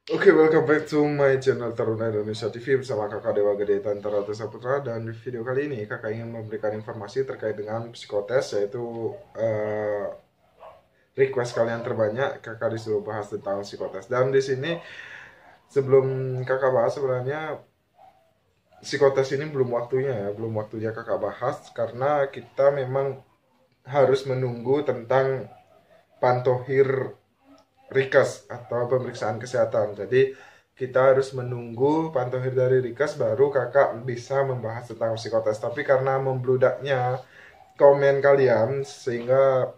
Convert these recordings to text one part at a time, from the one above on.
Oke, welcome back to my channel Taruna Indonesia TV bersama kakak Dewa Gede Tantara Saputra. Dan di video kali ini kakak ingin memberikan informasi terkait dengan psikotes, yaitu request kalian terbanyak. Kakak disuruh bahas tentang psikotes. Dan di sini sebelum kakak bahas, sebenarnya psikotes ini belum waktunya ya, belum waktunya kakak bahas karena kita memang harus menunggu tentang pantohir Rikas atau pemeriksaan kesehatan. Jadi kita harus menunggu pantohir dari Rikas baru kakak bisa membahas tentang psikotes. Tapi karena membludaknya komen kalian sehingga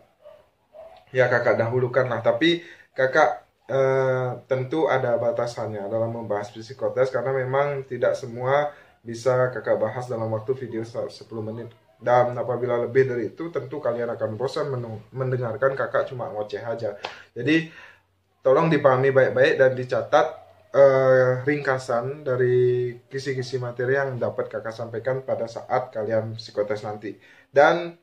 ya kakak dahulukan lah. Tapi kakak tentu ada batasannya dalam membahas psikotes karena memang tidak semua bisa kakak bahas dalam waktu video 10 menit. Dan apabila lebih dari itu tentu kalian akan bosan mendengarkan kakak cuma ngoceh aja. Jadi tolong dipahami baik-baik dan dicatat ringkasan dari kisi-kisi materi yang dapat kakak sampaikan pada saat kalian psikotes nanti. Dan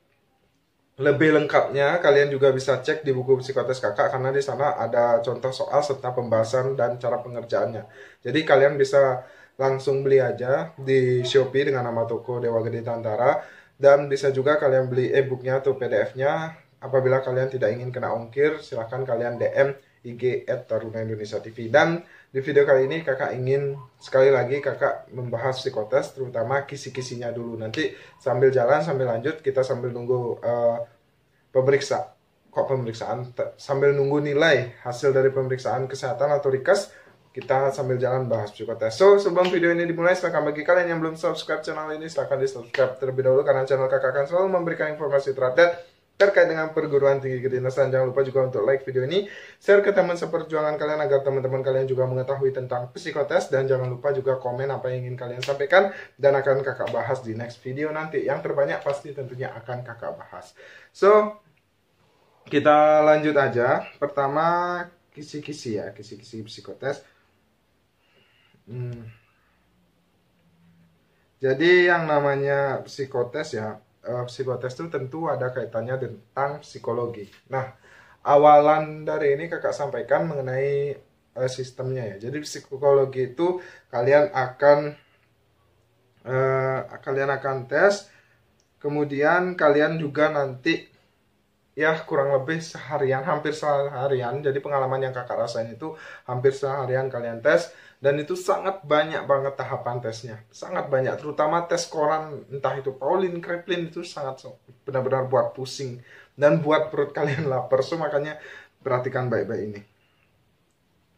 lebih lengkapnya kalian juga bisa cek di buku psikotes kakak karena di sana ada contoh soal serta pembahasan dan cara pengerjaannya. Jadi kalian bisa langsung beli aja di Shopee dengan nama toko Dewa Gede Tantara, dan bisa juga kalian beli e-booknya atau PDF-nya. Apabila kalian tidak ingin kena ongkir, silahkan kalian DM IG @taruna_indonesia_tv. Dan di video kali ini kakak ingin sekali lagi kakak membahas psikotes, terutama kisi-kisinya dulu. Nanti sambil jalan, sambil lanjut, kita sambil nunggu pemeriksaan, sambil nunggu nilai hasil dari pemeriksaan kesehatan atau Rikas, kita sambil jalan bahas psikotes. So, sebelum video ini dimulai, silakan bagi kalian yang belum subscribe channel ini, silahkan di subscribe terlebih dahulu karena channel kakak akan selalu memberikan informasi terupdate terkait dengan perguruan tinggi kedinasan. Jangan lupa juga untuk like video ini, share ke teman seperjuangan kalian agar teman-teman kalian juga mengetahui tentang psikotes, dan jangan lupa juga komen apa yang ingin kalian sampaikan dan akan kakak bahas di next video nanti. Yang terbanyak pasti tentunya akan kakak bahas. So, kita lanjut aja. Pertama, kisi-kisi ya, kisi-kisi psikotes. Jadi yang namanya psikotes ya, psikotes itu tentu ada kaitannya tentang psikologi. Nah, awalan dari ini kakak sampaikan mengenai sistemnya ya. Jadi psikologi itu kalian akan tes, kemudian kalian juga nanti ya kurang lebih seharian, hampir seharian. Jadi pengalaman yang kakak rasain itu hampir seharian kalian tes, dan itu sangat banyak banget tahapan tesnya, sangat banyak, terutama tes koran entah itu Pauline, Kraepelin, itu sangat benar-benar buat pusing dan buat perut kalian lapar. So makanya perhatikan baik-baik ini.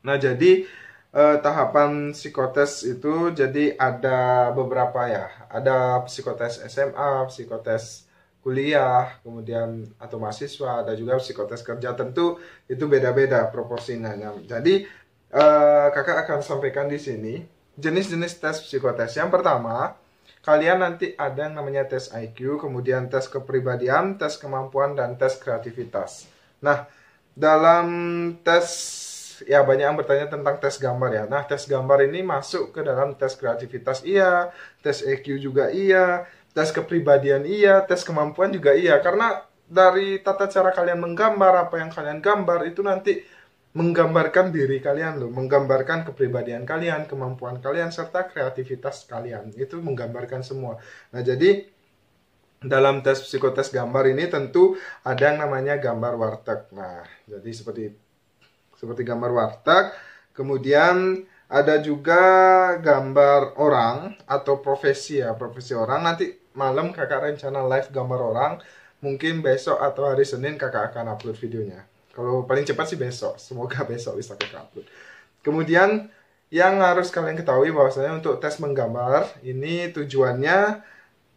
Nah, jadi tahapan psikotes itu jadi ada beberapa ya. Ada psikotes SMA, psikotes kuliah, kemudian atau mahasiswa, ada juga psikotes kerja. Tentu itu beda-beda proporsinya. Jadi kakak akan sampaikan di sini jenis-jenis tes psikotes. Yang pertama, kalian nanti ada yang namanya tes IQ, kemudian tes kepribadian, tes kemampuan, dan tes kreativitas. Nah, dalam tes, ya banyak yang bertanya tentang tes gambar ya. Nah, tes gambar ini masuk ke dalam tes kreativitas iya, tes EQ juga iya, tes kepribadian iya, tes kemampuan juga iya. Karena dari tata cara kalian menggambar, apa yang kalian gambar itu nanti menggambarkan diri kalian loh, menggambarkan kepribadian kalian, kemampuan kalian, serta kreativitas kalian. Itu menggambarkan semua. Nah, jadi dalam tes psikotes gambar ini tentu ada yang namanya gambar warteg. Nah, jadi seperti gambar warteg. Kemudian ada juga gambar orang atau profesi ya, profesi orang. Nanti malam kakak rencana live gambar orang. Mungkin besok atau hari Senin kakak akan upload videonya. Kalau paling cepat sih besok. Semoga besok bisa kakak upload. Kemudian yang harus kalian ketahui bahwasanya untuk tes menggambar ini tujuannya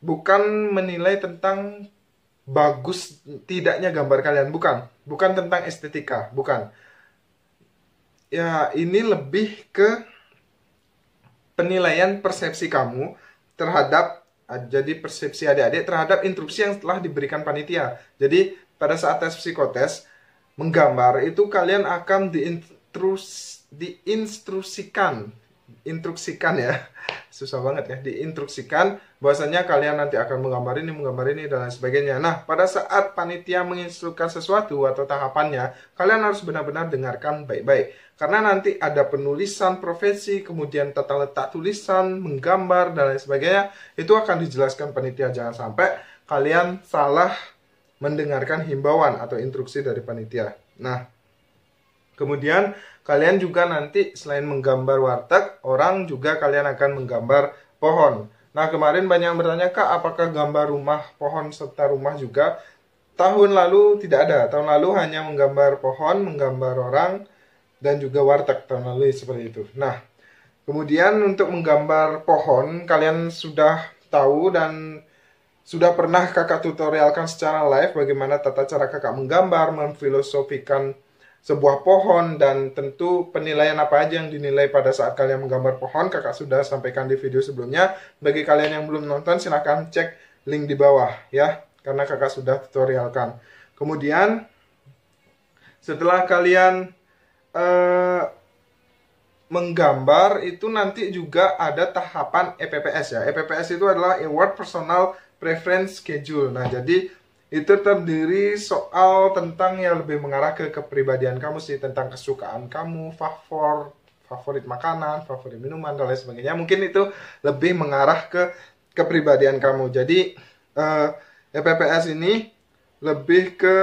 bukan menilai tentang bagus tidaknya gambar kalian, bukan tentang estetika, bukan. Ya, ini lebih ke penilaian persepsi kamu terhadap, jadi persepsi adik-adik terhadap instruksi yang telah diberikan panitia. Jadi pada saat tes psikotes menggambar itu kalian akan diinstruksikan diinstruksikan ya, susah banget ya, diinstruksikan bahwasanya kalian nanti akan menggambar ini, dan lain sebagainya. Nah, pada saat panitia menginstruksikan sesuatu atau tahapannya, kalian harus benar-benar dengarkan baik-baik. Karena nanti ada penulisan profesi, kemudian tata letak tulisan, menggambar, dan lain sebagainya. Itu akan dijelaskan panitia, jangan sampai kalian salah mendengarkan himbauan atau instruksi dari panitia. Nah, kemudian kalian juga nanti selain menggambar warteg, orang juga kalian akan menggambar pohon. Nah, kemarin banyak yang bertanya, Kak, apakah gambar rumah, pohon, serta rumah juga? Tahun lalu tidak ada. Tahun lalu hanya menggambar pohon, menggambar orang, dan juga warteg. Tahun lalu seperti itu. Nah, kemudian untuk menggambar pohon, kalian sudah tahu dan sudah pernah kakak tutorialkan secara live bagaimana tata cara kakak menggambar, memfilosofikan sebuah pohon, dan tentu penilaian apa aja yang dinilai pada saat kalian menggambar pohon, kakak sudah sampaikan di video sebelumnya. Bagi kalian yang belum nonton, silahkan cek link di bawah ya, karena kakak sudah tutorialkan. Kemudian setelah kalian menggambar, itu nanti juga ada tahapan EPPS ya. EPPS itu adalah Award Personal Preference Schedule. Nah, jadi itu terdiri soal tentang yang lebih mengarah ke kepribadian kamu sih, tentang kesukaan kamu, favorit makanan, favorit minuman, dan lain sebagainya. Mungkin itu lebih mengarah ke kepribadian kamu. Jadi EPPS ini lebih ke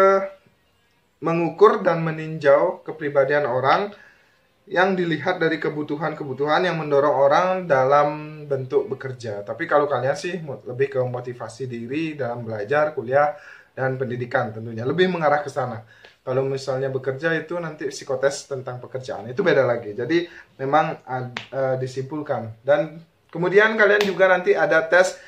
mengukur dan meninjau kepribadian orang yang dilihat dari kebutuhan-kebutuhan yang mendorong orang dalam bentuk bekerja. Tapi kalau kalian sih lebih ke motivasi diri dalam belajar, kuliah, dan pendidikan tentunya. Lebih mengarah ke sana. Kalau misalnya bekerja itu nanti psikotes tentang pekerjaan. Itu beda lagi. Jadi memang disimpulkan. Dan kemudian kalian juga nanti ada tes.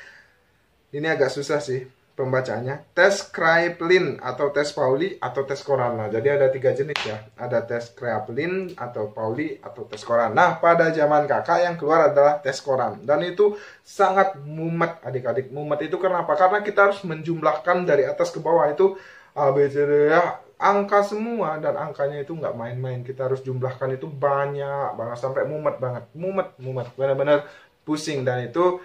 Ini agak susah sih pembacanya. Tes Kraepelin atau tes Pauli atau tes Coran. Nah, jadi ada 3 jenis ya. Ada tes Kraepelin atau Pauli atau tes Coran. Nah, pada zaman kakak yang keluar adalah tes Coran. Dan itu sangat mumet adik-adik. Mumet itu kenapa? Karena kita harus menjumlahkan dari atas ke bawah itu ABCD ya, angka semua, dan angkanya itu nggak main-main. Kita harus jumlahkan itu banyak banget sampai mumet banget. Mumet. Benar-benar pusing, dan itu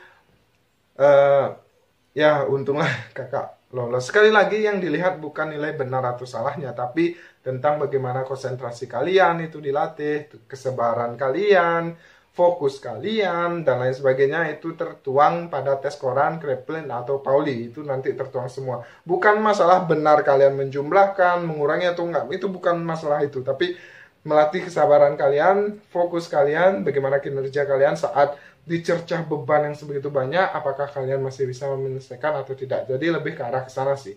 ya untunglah kakak lolos. Sekali lagi yang dilihat bukan nilai benar atau salahnya, tapi tentang bagaimana konsentrasi kalian itu dilatih, kesabaran kalian, fokus kalian, dan lain sebagainya. Itu tertuang pada tes Coran, Kraepelin atau Pauli. Itu nanti tertuang semua. Bukan masalah benar kalian menjumlahkan, mengurangi atau enggak. Itu bukan masalah itu, tapi melatih kesabaran kalian, fokus kalian, bagaimana kinerja kalian saat dicercah beban yang sebegitu banyak, apakah kalian masih bisa menyelesaikan atau tidak. Jadi lebih ke arah ke sana sih.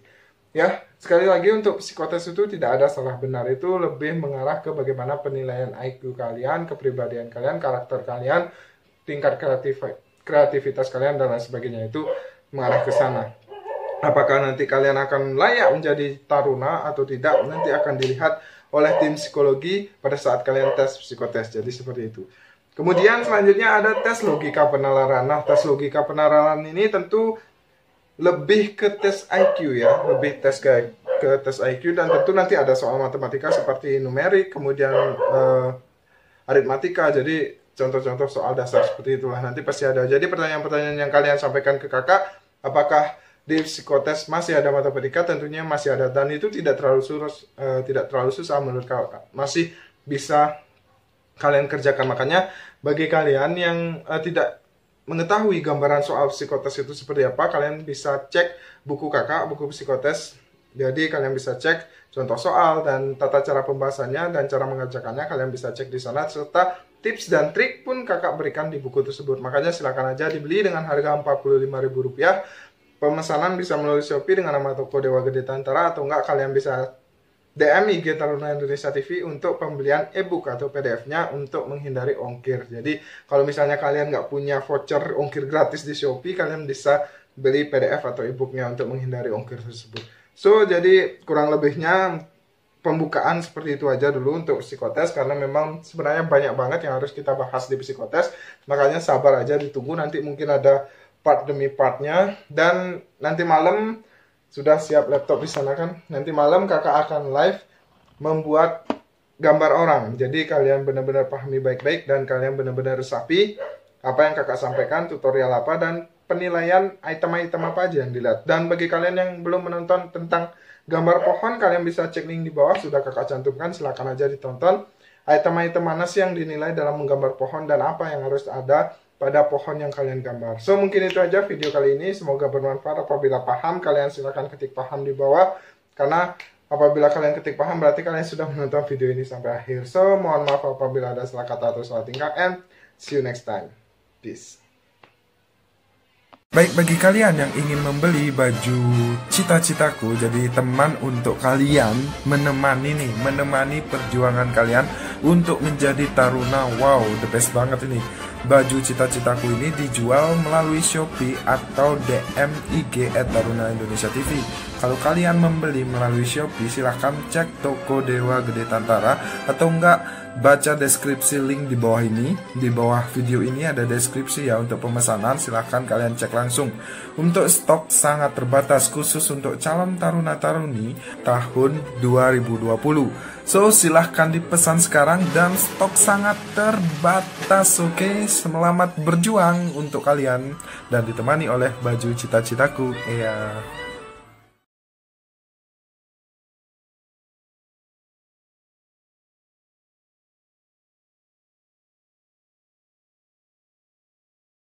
Ya, sekali lagi untuk psikotes itu tidak ada salah benar, itu lebih mengarah ke bagaimana penilaian IQ kalian, kepribadian kalian, karakter kalian, tingkat kreativitas kalian, dan lain sebagainya. Itu mengarah ke sana. Apakah nanti kalian akan layak menjadi taruna atau tidak, nanti akan dilihat oleh tim psikologi pada saat kalian tes psikotes. Jadi seperti itu. Kemudian selanjutnya ada tes logika penalaran. Nah, tes logika penalaran ini tentu lebih ke tes IQ ya, lebih tes ke tes IQ, dan tentu nanti ada soal matematika seperti numerik, kemudian aritmatika. Jadi contoh-contoh soal dasar seperti itulah nanti pasti ada. Jadi pertanyaan-pertanyaan yang kalian sampaikan ke kakak, apakah di psikotes masih ada matematika? Tentunya masih ada, dan itu tidak terlalu susah menurut kakak. Masih bisa kalian kerjakan. Makanya bagi kalian yang tidak mengetahui gambaran soal psikotes itu seperti apa, kalian bisa cek buku kakak, buku psikotes. Jadi kalian bisa cek contoh soal dan tata cara pembahasannya dan cara mengerjakannya, kalian bisa cek di sana, serta tips dan trik pun kakak berikan di buku tersebut. Makanya silakan aja dibeli dengan harga Rp45.000. Pemesanan bisa melalui Shopee dengan nama toko Dewa Gede Tantara, atau enggak kalian bisa DM IG Taruna Indonesia TV untuk pembelian e-book atau PDF-nya untuk menghindari ongkir. Jadi kalau misalnya kalian nggak punya voucher ongkir gratis di Shopee, kalian bisa beli PDF atau e-booknya untuk menghindari ongkir tersebut. So, jadi kurang lebihnya pembukaan seperti itu aja dulu untuk psikotes, karena memang sebenarnya banyak banget yang harus kita bahas di psikotes. Makanya sabar aja, ditunggu, nanti mungkin ada part demi partnya. Dan nanti malam sudah siap laptop di sana kan? Nanti malam kakak akan live membuat gambar orang. Jadi kalian benar-benar pahami baik-baik dan kalian benar-benar resapi apa yang kakak sampaikan, tutorial apa, dan penilaian item-item apa aja yang dilihat. Dan bagi kalian yang belum menonton tentang gambar pohon, kalian bisa cek link di bawah, sudah kakak cantumkan, silahkan aja ditonton. Item-item mana sih yang dinilai dalam menggambar pohon dan apa yang harus ada pada pohon yang kalian gambar. So mungkin itu aja video kali ini, semoga bermanfaat. Apabila paham, kalian silahkan ketik paham di bawah, karena apabila kalian ketik paham berarti kalian sudah menonton video ini sampai akhir. So mohon maaf apabila ada salah kata atau salah tingkah, and see you next time. Peace. Baik, bagi kalian yang ingin membeli baju cita-citaku, jadi teman untuk kalian menemani perjuangan kalian untuk menjadi taruna. Wow, the best banget ini. Baju cita-citaku ini dijual melalui Shopee atau DM IG @taruna_indonesia_tv. Kalau kalian membeli melalui Shopee, silahkan cek toko Dewa Gede Tantara, atau enggak baca deskripsi link di bawah ini. Di bawah video ini ada deskripsi ya untuk pemesanan, silahkan kalian cek langsung. Untuk stok sangat terbatas khusus untuk calon taruna-taruni tahun 2020. So silahkan dipesan sekarang dan stok sangat terbatas. Oke, selamat berjuang untuk kalian dan ditemani oleh baju cita-citaku. Iya.